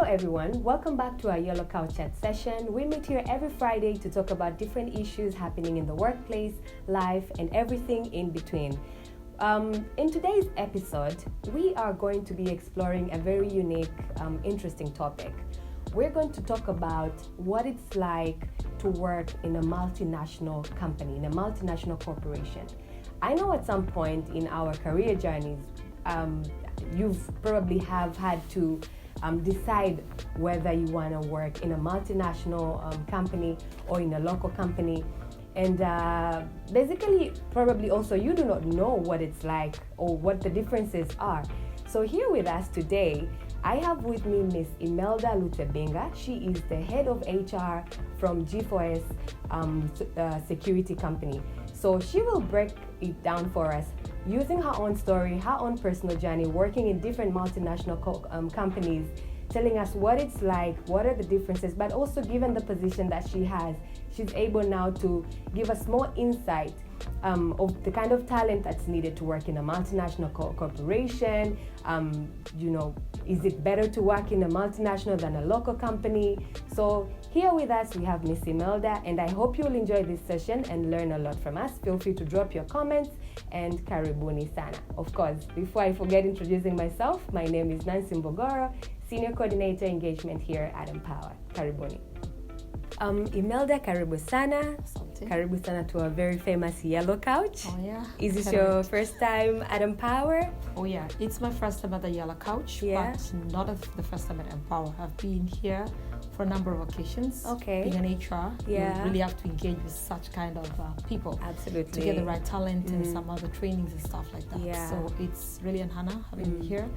everyone, welcome back to our Yellow Couch Chat session. We meet here every Friday to talk about different issues happening in the workplace, life, and everything in between. In today's episode, we are going to be exploring a very unique, interesting topic. We're going to talk about what it's like to work in a multinational company, in a multinational corporation. I know at some point in our career journeys, you've probably have had to decide whether you want to work in a multinational company or in a local company. And basically, probably also you do not know what it's like or what the differences are. So here with us today, I have with me Miss Imelda Lutebinga. She is the head of HR from G4S security company. So she will break it down for us using her own story, her own personal journey, working in different multinational companies, telling us what it's like, what are the differences, but also given the position that she has, she's able now to give us more insight of the kind of talent that's needed to work in a multinational corporation. Is it better to work in a multinational than a local company? So here with us, we have Miss Imelda, and I hope you'll enjoy this session and learn a lot from us. Feel free to drop your comments, and karibuni sana. Of course, before I forget introducing myself, my name is Nancy Mbogoro, Senior Coordinator Engagement here at Empower. Karibuni. Imelda, karibu sana. Karibu sana to a very famous Yellow Couch. Oh yeah. Is this your first time at Empower? Oh yeah, it's my first time at the Yellow Couch, but not the first time at Empower. I've been here for a number of occasions. Okay. Being an HR, you really have to engage with such kind of people. Absolutely. To get the right talent and some other trainings and stuff like that. Yeah. So it's really an honor having me here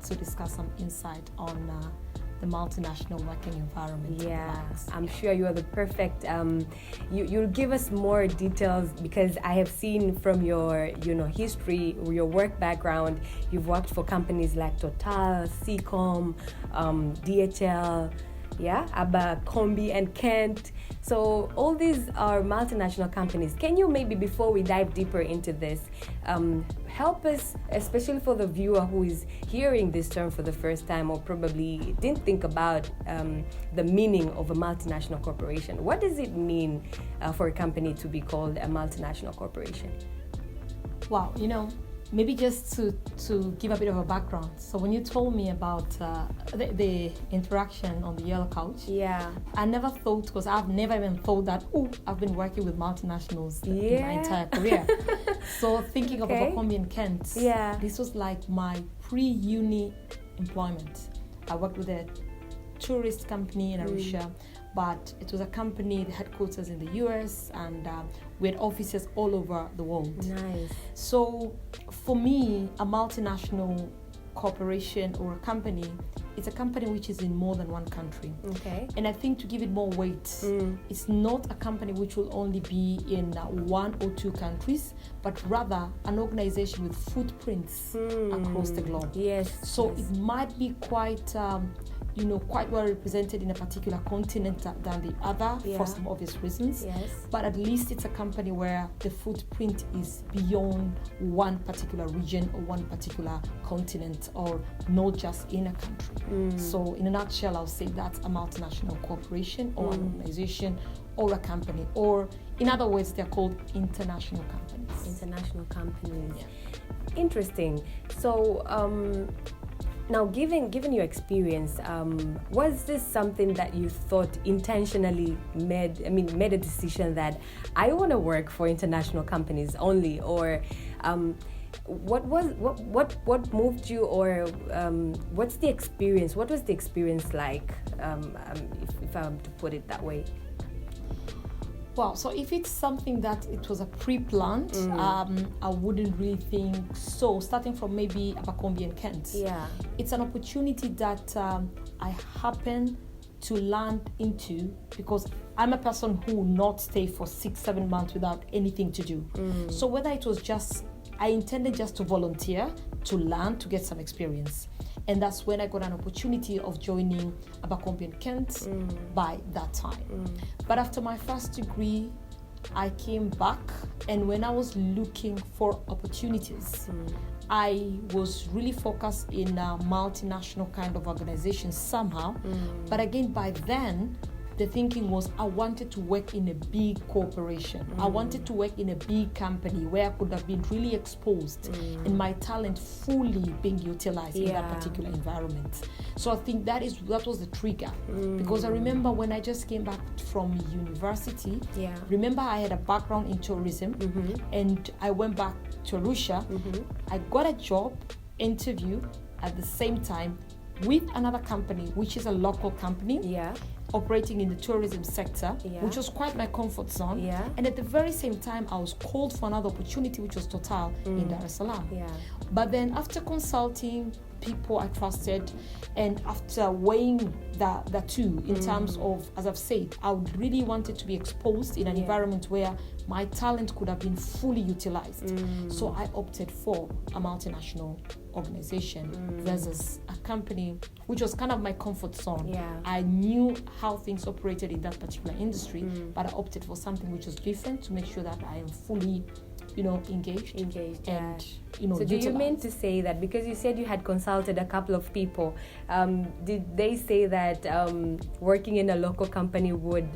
to discuss some insight on the multinational working environment. Yeah, I'm sure you are the perfect. You'll give us more details because I have seen from your history, your work background. You've worked for companies like Total, Seacom, DHL, Abercrombie and Kent. So all these are multinational companies. Can you maybe, before we dive deeper into this, help us, especially for the viewer who is hearing this term for the first time or probably didn't think about the meaning of a multinational corporation? What does it mean for a company to be called a multinational corporation? Wow, maybe just to give a bit of a background. So when you told me about the interaction on the Yellow Couch, I never thought, because I've never even thought that, I've been working with multinationals in my entire career. So thinking of Abercrombie and Kent, this was like my pre-uni employment. I worked with a tourist company in Arusha, but it was a company, the headquarters in the US, and we had offices all over the world. Nice. So for me, a multinational corporation or a company, it's a company which is in more than one country. Okay. And I think to give it more weight, it's not a company which will only be in one or two countries, but rather an organization with footprints across the globe. Yes. So it might be quite quite well represented in a particular continent than the other for some obvious reasons. Yes. But at least it's a company where the footprint is beyond one particular region or one particular continent, or not just in a country. So in a nutshell, I'll say that's a multinational corporation or an organization or a company, or in other words, they're called international companies. International companies. Interesting. So now, given your experience, was this something that you thought intentionally made a decision that I want to work for international companies only, or what moved you, or what's the experience? What was the experience like, if I'm to put it that way? Wow, so if it's something that it was a pre-planned, I wouldn't really think so. Starting from maybe Abercrombie and Kent, it's an opportunity that I happen to land into because I'm a person who will not stay for 6-7 months without anything to do. So whether it was I intended just to volunteer, to learn, to get some experience. And that's when I got an opportunity of joining Abercrombie and Kent by that time. But after my first degree, I came back And when I was looking for opportunities, I was really focused in a multinational kind of organization somehow. But again, by then, the thinking was I wanted to work in a big corporation. I wanted to work in a big company where I could have been really exposed and my talent fully being utilized in that particular environment. So I think that was the trigger. Because I remember when I just came back from university, remember I had a background in tourism and I went back to Arusha. I got a job interview at the same time with another company, which is a local company. Operating in the tourism sector, which was quite my comfort zone. And at the very same time, I was called for another opportunity, which was Total in Dar es Salaam. But then after consulting people I trusted, and after weighing the two in terms of, as I've said, I would really wanted to be exposed in an environment where my talent could have been fully utilized. So I opted for a multinational organization versus a company which was kind of my comfort zone. I knew how things operated in that particular industry, but I opted for something which was different to make sure that I am fully, engaged and, So do you mean to say that, because you said you had consulted a couple of people, did they say that working in a local company would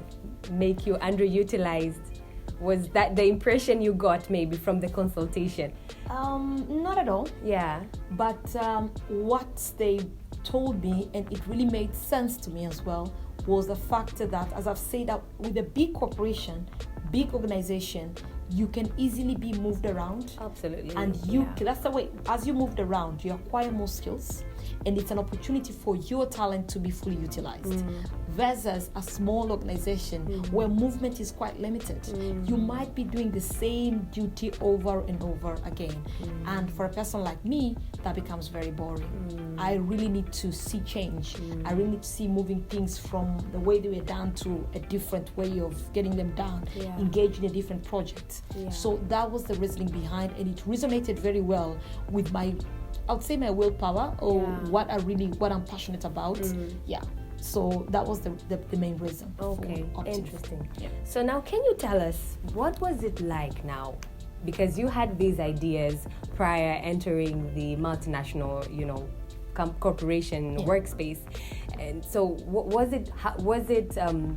make you underutilized? Was that the impression you got maybe from the consultation? Not at all. But what they told me, and it really made sense to me as well, was the fact that, as I've said, that with a big corporation, big organization, you can easily be moved around. Absolutely. And that's the way, as you moved around, you acquire more skills, and it's an opportunity for your talent to be fully utilized. Versus a small organization where movement is quite limited. You might be doing the same duty over and over again. And for a person like me, that becomes very boring. I really need to see change. I really need to see moving things from the way they were done to a different way of getting them done, engage in a different project. So that was the reasoning behind, and it resonated very well with my willpower, or what I'm passionate about. So that was the main reason. Okay, interesting. So now, can you tell us, what was it like now? Because you had these ideas prior entering the multinational, corporation workspace, and so was it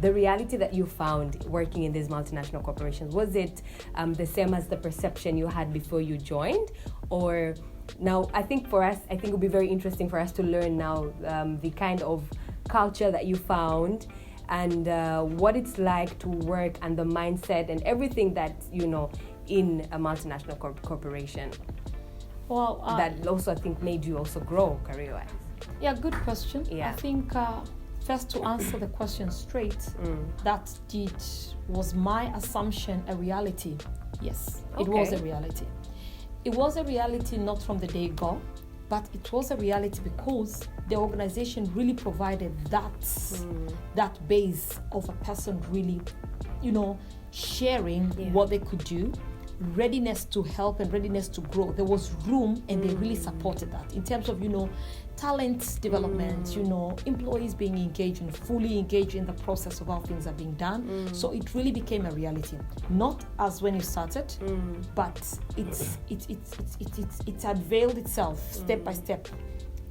the reality that you found working in these multinational corporations? Was it the same as the perception you had before you joined, or now? I think it would be very interesting for us to learn now the kind of culture that you found, and what it's like to work, and the mindset and everything that in a multinational corporation. Well, that also, I think, made you also grow career-wise. Good question. I think first, to answer the question straight, was my assumption a reality? Yes, it was a reality. It was a reality not from the day go, but it was a reality because the organization really provided that base of a person really, sharing what they could do, readiness to help and readiness to grow. There was room, and they really supported that in terms of, talent development, employees being engaged and fully engaged in the process of how things are being done. So it really became a reality. Not as when you started, but it unveiled itself step by step.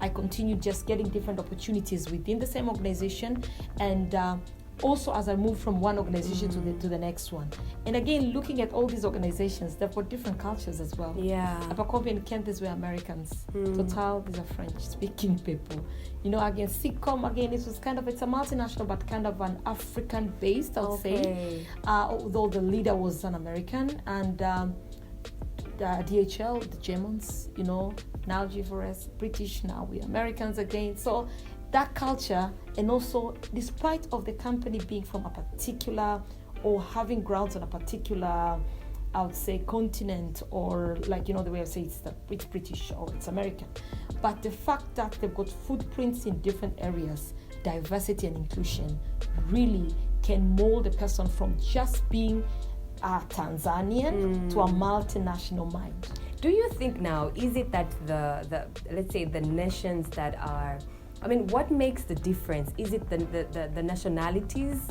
I continued just getting different opportunities within the same organization, and also as I moved from one organization to the next one. And again, looking at all these organizations, they've got different cultures as well. Abercrombie and Kent, these were Americans. Total, these are French-speaking people. Again, Sitcom, again, it's a multinational, but kind of an African-based, I would say. Although the leader was an American. And the DHL, the Germans, now G4S, British, now we're Americans again. So that culture, and also despite of the company being from a particular, or having grounds on a particular, I would say, continent, or the way I say it's British or it's American, but the fact that they've got footprints in different areas, diversity and inclusion really can mold a person from just being a Tanzanian to a multinational mind. Do you think now, is it that the let's say the nations that are, what makes the difference? Is it the nationalities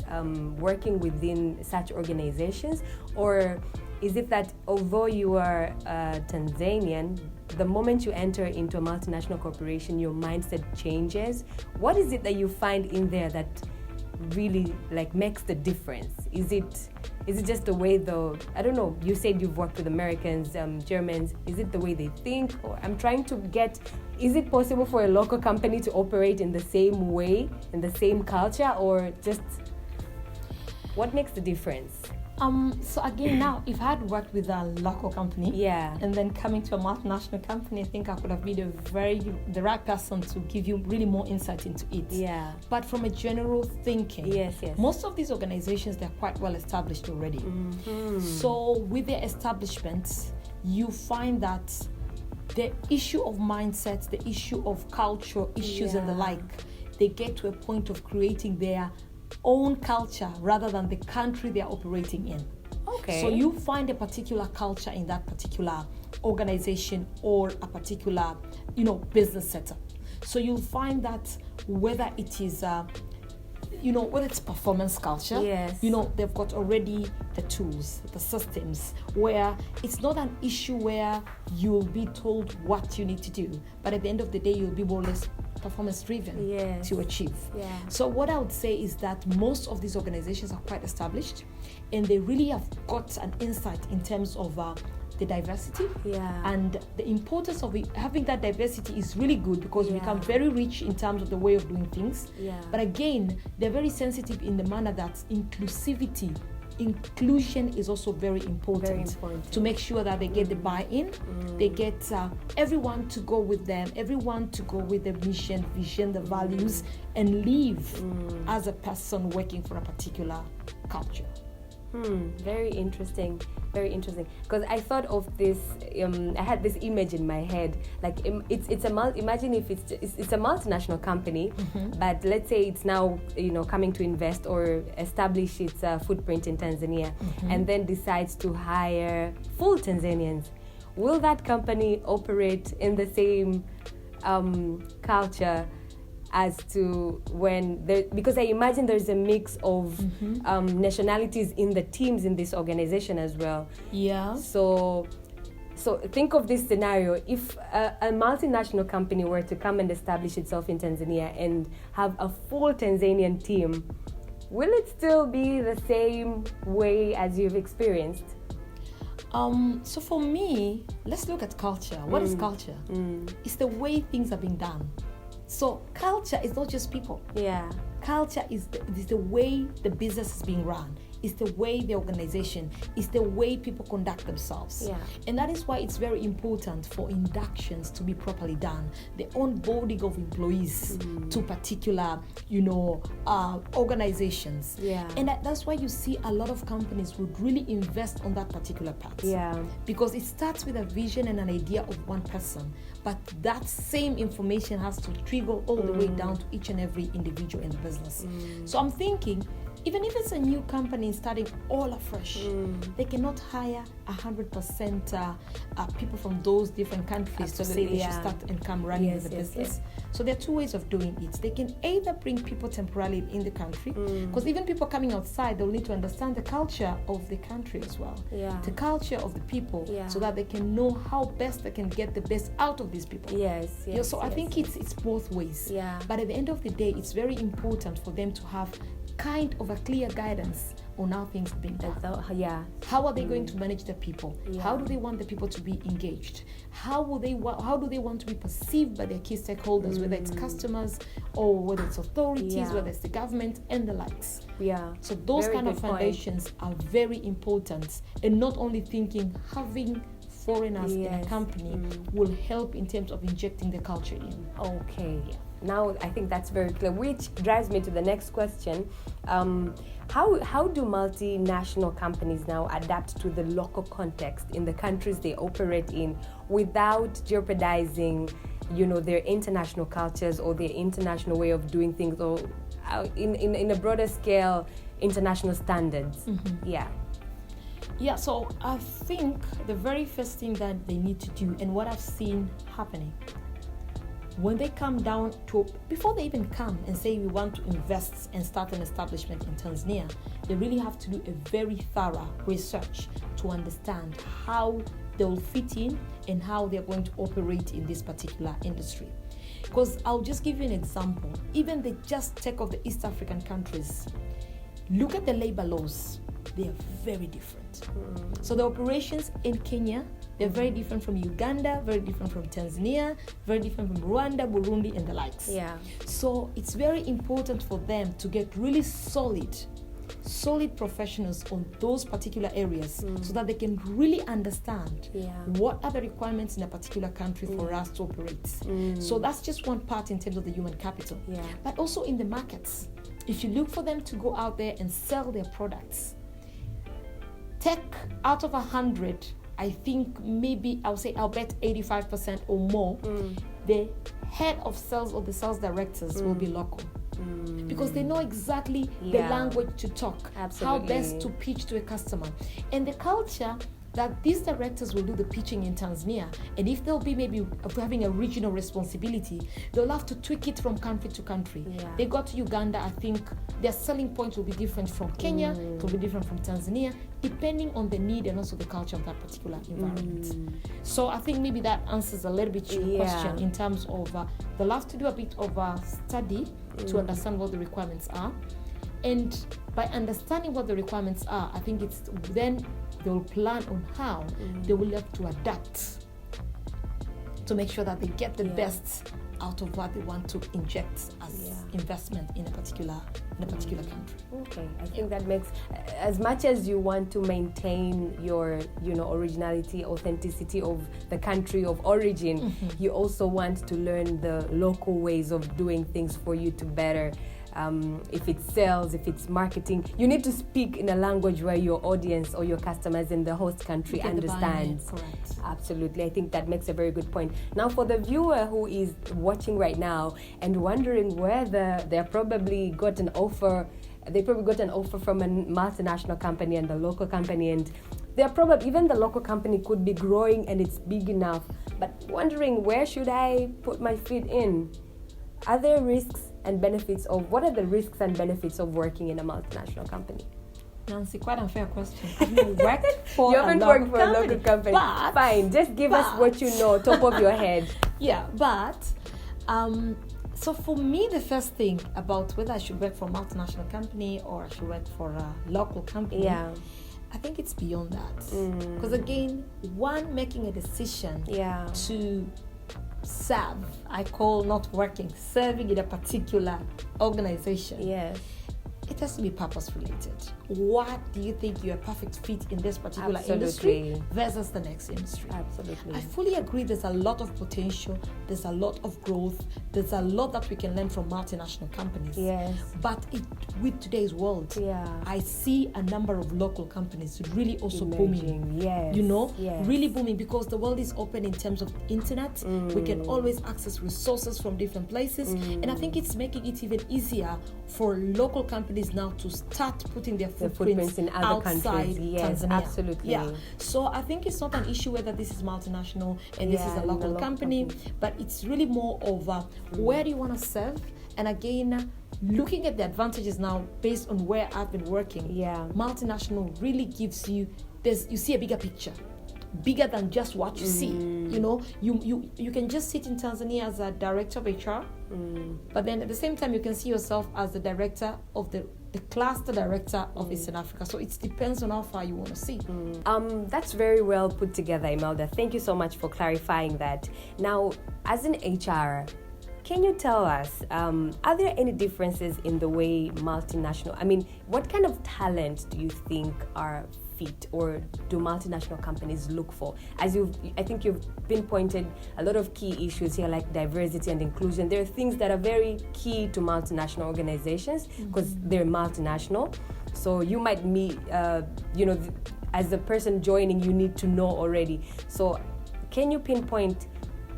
working within such organizations, or is it that although you are Tanzanian, the moment you enter into a multinational corporation, your mindset changes? What is it that you find in there that really like makes the difference? Is it just the way I don't know, you said you've worked with Americans, Germans, is it the way they think? Or I'm trying to get, is it possible for a local company to operate in the same way, in the same culture, or just what makes the difference? So again, now, if I had worked with a local company, and then coming to a multinational company, I think I could have been the right person to give you really more insight into it. Yeah. But from a general thinking, most of these organizations, they're quite well established already. Mm-hmm. So with their establishments, you find that the issue of mindset, the issue of culture issues and the like, they get to a point of creating their own culture rather than the country they're operating in. Okay. So you find a particular culture in that particular organization or a particular, business setup. So you'll find that whether it is, whether it's performance culture, they've got already the tools, the systems, where it's not an issue where you'll be told what you need to do, but at the end of the day, you'll be more or less performance driven to achieve. So what I would say is that most of these organizations are quite established, and they really have got an insight in terms of the diversity and the importance of having that diversity is really good, because we become very rich in terms of the way of doing things. But again, they're very sensitive in the manner that inclusion is also very important to make sure that they get the buy-in, they get everyone to go with them, everyone to go with the mission, vision, the values, and live as a person working for a particular culture. Very interesting. Because I thought of this. I had this image in my head. Like imagine if it's a multinational company, but let's say it's now coming to invest or establish its footprint in Tanzania, and then decides to hire full Tanzanians. Will that company operate in the same culture as to because I imagine there's a mix of nationalities in the teams in this organization as well. So think of this scenario: if a multinational company were to come and establish itself in Tanzania and have a full Tanzanian team, will it still be the same way as you've experienced? So for me, let's look at culture. What is culture? It's the way things are being done. So culture is not just people. Culture is the way the business is being run. It's the way the organization, it's the way people conduct themselves. And that is why it's very important for inductions to be properly done. The onboarding of employees to particular, organizations. And that's why you see a lot of companies would really invest on that particular part. Because it starts with a vision and an idea of one person, but that same information has to trickle all the way down to each and every individual in the business. So I'm thinking, even if it's a new company starting all afresh, they cannot hire 100% people from those different countries to say they should start and come running with the business. So there are two ways of doing it. They can either bring people temporarily in the country, because even people coming outside, they'll need to understand the culture of the country as well, the culture of the people, so that they can know how best they can get the best out of these people. So I think it's both ways. But at the end of the day, it's very important for them to have kind of a clear guidance on how things are being done. How are they going to manage the people? How do they want the people to be engaged? How do they want to be perceived by their key stakeholders, whether it's customers or whether it's authorities, whether it's the government and the likes. So those kind of foundations are very important, and not only thinking having foreigners in a company will help in terms of injecting the culture in. Now I think that's very clear, which drives me to the next question. How do multinational companies now adapt to the local context in the countries they operate in without jeopardizing, their international cultures or their international way of doing things, or in a broader scale, international standards? So I think the very first thing that they need to do, and what I've seen happening, when they come down to, before they even come and say we want to invest and start an establishment in Tanzania, they really have to do a very thorough research to understand how they will fit in and how they're going to operate in this particular industry. Because I'll just give you an example. Even the just take of the East African countries, look at the labor laws. They are very different. So the operations in Kenya, they're very different from Uganda, very different from Tanzania, very different from Rwanda, Burundi, and the likes. Yeah. So it's very important for them to get really solid professionals on those particular areas so that they can really understand what are the requirements in a particular country for us to operate. So that's just one part in terms of the human capital. Yeah. But also in the markets, if you look for them to go out there and sell their products, take out of 100, I think maybe I'll bet 85% or more, the head of sales or the sales directors will be local. Because they know exactly the language to talk, how best to pitch to a customer. And the culture that these directors will do the pitching in Tanzania, and if they'll be maybe having a regional responsibility, they'll have to tweak it from country to country. They go to Uganda, I think their selling point will be different from Kenya, it will be different from Tanzania, depending on the need and also the culture of that particular environment. So I think maybe that answers a little bit your question in terms of they'll have to do a bit of a study to understand what the requirements are. And by understanding what the requirements are, I think it's then they will plan on how they will have to adapt to make sure that they get the best out of what they want to inject as investment in a particular country. Okay, I think that makes, as much as you want to maintain your originality, authenticity of the country of origin, you also want to learn the local ways of doing things for you to better. If it's sales, if it's marketing, you need to speak in a language where your audience or your customers in the host country understands. Correct. Absolutely. I think that makes a very good point. Now, for the viewer who is watching right now and wondering whether they probably got an offer from a multinational company and a local company, and they're probably, even the local company could be growing and it's big enough, but wondering, where should I put my feet in? Are there risks and benefits of, what are the risks and benefits of working in a multinational company? Nancy, quite unfair question. Have you worked for you haven't worked for a local company. But, fine, just give us what you know, top of your head. So for me, the first thing about whether I should work for a multinational company or I should work for a local company, I think it's beyond that. Because again, one making a decision to serve, I call not working, serving in a particular organization. Yes. It has to be purpose related. What do you think you're a perfect fit in this particular industry versus the next industry? Absolutely. I fully agree there's a lot of potential, there's a lot of growth, there's a lot that we can learn from multinational companies. Yes. But with today's world, I see a number of local companies really also booming. Yes. Really booming because the world is open in terms of internet. We can always access resources from different places. And I think it's making it even easier for local companies now to start putting their footprints in other countries. Yes, Tanzania. Absolutely. Yeah. So I think it's not an issue whether this is multinational and this is a local company, but it's really more of where do you want to serve? And again, looking at the advantages now based on where I've been working, multinational really gives you you see a bigger picture. Bigger than just what you see. You can just sit in Tanzania as a director of HR, but then at the same time you can see yourself as the director of the cluster director of Eastern Africa. So it depends on how far you want to see. That's very well put together, Imelda. Thank you so much for clarifying that. Now, as an HR, can you tell us, are there any differences in the way what kind of talent do you think are fit or do multinational companies look for? I think you've pinpointed a lot of key issues here, like diversity and inclusion. There are things that are very key to multinational organizations because they're multinational. So you might meet, as the person joining, you need to know already. So can you pinpoint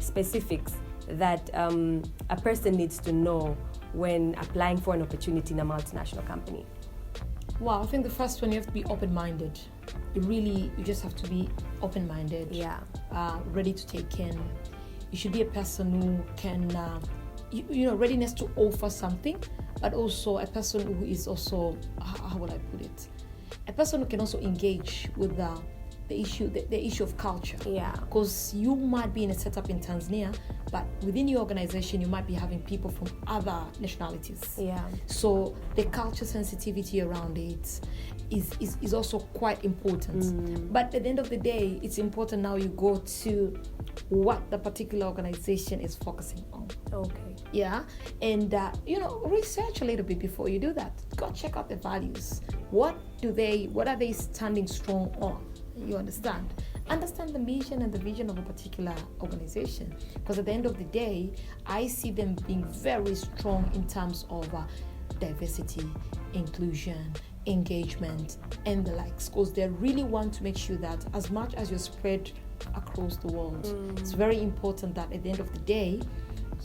specifics that a person needs to know when applying for an opportunity in a multinational company? Well, I think the first one, you have to be open-minded. You just have to be open-minded. Ready to take in. You should be a person who can, readiness to offer something, but also a person who is also, how would I put it? A person who can also engage with the issue of culture. Yeah. Because you might be in a setup in Tanzania, but within your organization, you might be having people from other nationalities. Yeah. So the culture sensitivity around it is also quite important. But at the end of the day, it's important now you go to what the particular organization is focusing on. Okay. Yeah. And, research a little bit before you do that. Go check out the values. What are they standing strong on? You understand? Understand the mission and the vision of a particular organization. Because at the end of the day, I see them being very strong in terms of diversity, inclusion, engagement, and the likes. Because they really want to make sure that as much as you're spread across the world, it's very important that at the end of the day,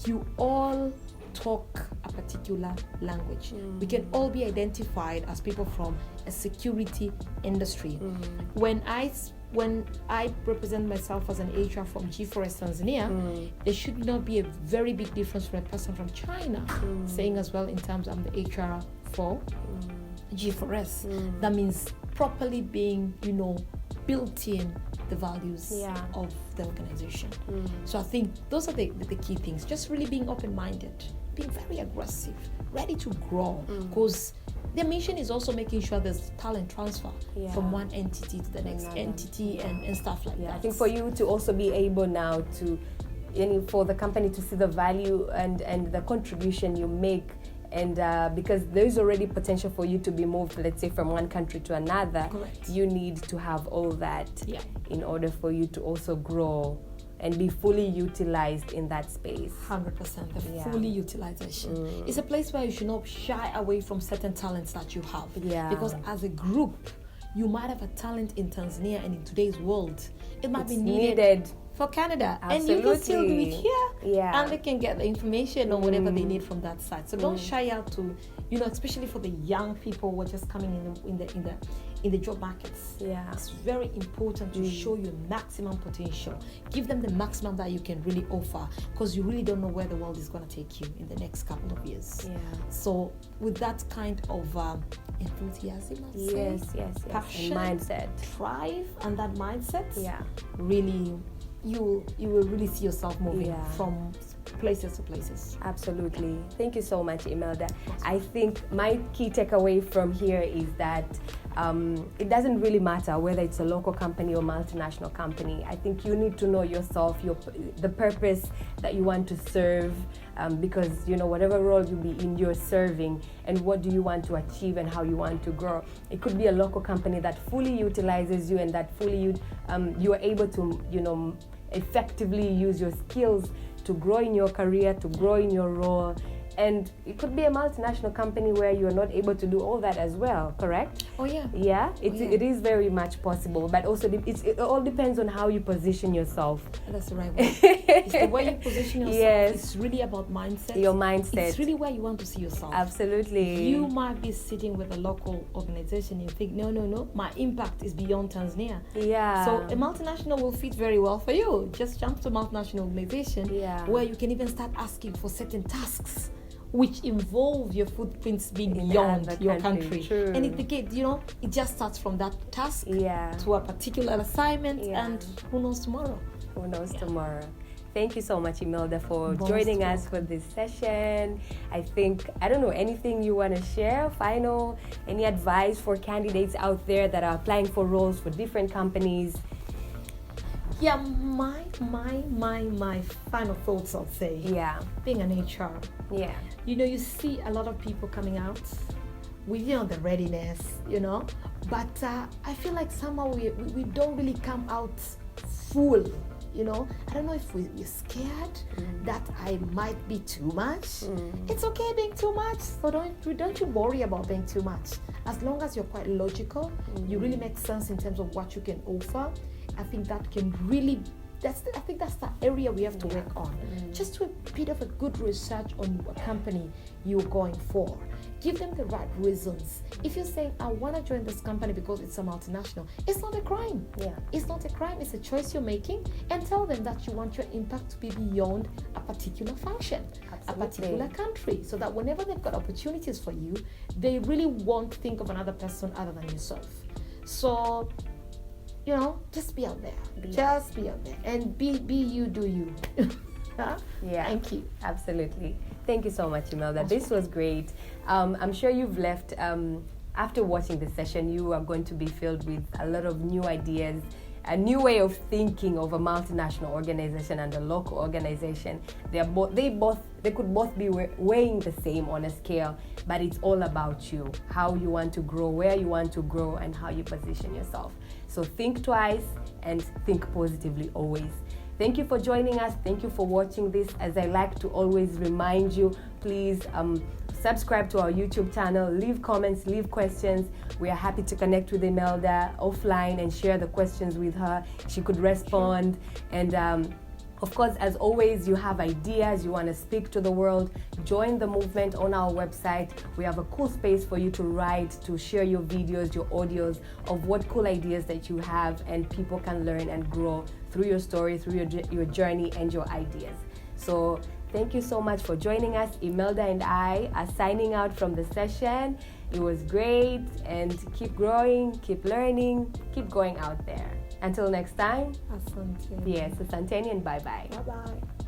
you all talk a particular language. We can all be identified as people from a security industry. When I represent myself as an HR from G4S Tanzania, there should not be a very big difference from a person from China saying as well in terms I'm the HR for G4S. That means properly being, built in the values of the organization. So I think those are the key things. Just really being open-minded, being very aggressive, ready to grow, because their mission is also making sure there's talent transfer from one entity to the next entity and stuff like that. I think for you to also be able now to, for the company to see the value and the contribution you make, and because there's already potential for you to be moved, let's say, from one country to another. Correct. You need to have all that in order for you to also grow and be fully utilized in that space. 100%, the fully utilization. It's a place where you should not shy away from certain talents that you have. Yeah. Because as a group, you might have a talent in Tanzania, and in today's world, it might be needed for Canada. Absolutely. And you can still do it here. Yeah. And they can get the information or whatever they need from that side. So don't shy out to, especially for the young people who are just coming in the job markets. Yeah. It's very important to show your maximum potential. Give them the maximum that you can really offer, because you really don't know where the world is going to take you in the next couple of years. Yeah. So with that kind of enthusiasm, passion, and mindset, drive, and that mindset, really, you will really see yourself moving from places to places. Absolutely. Thank you so much, Imelda. I think my key takeaway from here is that it doesn't really matter whether it's a local company or multinational company. I think you need to know yourself, the purpose that you want to serve, because whatever role you be in, you're serving, and what do you want to achieve and how you want to grow. It could be a local company that fully utilizes you and that fully you are able to effectively use your skills to grow in your career, to grow in your role. And it could be a multinational company where you're not able to do all that as well, correct? Oh, yeah. Yeah? It is very much possible, but also it all depends on how you position yourself. That's the right way. It's the way you position yourself. Yes. It's really about mindset. Your mindset. It's really where you want to see yourself. Absolutely. You might be sitting with a local organization and think, no, my impact is beyond Tanzania. Yeah. So a multinational will fit very well for you. Just jump to a multinational organization where you can even start asking for certain tasks which involve your footprints being beyond your country. True. And it just starts from that task to a particular assignment, and who knows tomorrow? Who knows tomorrow? Thank you so much, Imelda, for joining us for this session. I don't know, anything you want to share? Any advice for candidates out there that are applying for roles for different companies? Yeah, my final thoughts, I'll say. Yeah. Being an HR. Yeah. You see a lot of people coming out with, the readiness, but I feel like somehow we don't really come out full, I don't know if we're scared that I might be too much. It's okay being too much, so don't you worry about being too much. As long as you're quite logical, you really make sense in terms of what you can offer. I think that can really, that's the area we have to work on. Just do a bit of a good research on a company you're going for. Give them the right reasons. If you're saying, I want to join this company because it's a multinational, it's not a crime. Yeah. It's not a crime, it's a choice you're making. And tell them that you want your impact to be beyond a particular function, a particular country, so that whenever they've got opportunities for you, they really won't think of another person other than yourself. So just be out there. Be out there. And be you, do you. Yeah. Thank you. Absolutely. Thank you so much, Imelda. This was great. I'm sure you've left, after watching this session, you are going to be filled with a lot of new ideas, a new way of thinking of a multinational organization and a local organization. They could both be weighing the same on a scale, but it's all about you, how you want to grow, where you want to grow, and how you position yourself. So think twice and think positively always. Thank you for joining us. Thank you for watching this. As I like to always remind you, please subscribe to our YouTube channel, leave comments, leave questions. We are happy to connect with Imelda offline and share the questions with her. She could respond. And of course, as always, you have ideas, you want to speak to the world, join the movement on our website. We have a cool space for you to write, to share your videos, your audios of what cool ideas that you have, and people can learn and grow through your story, through your journey and your ideas. So thank you so much for joining us. Imelda and I are signing out from the session. It was great, and keep growing, keep learning, keep going out there. Until next time. Asante. Yes, asante and bye-bye. Bye-bye.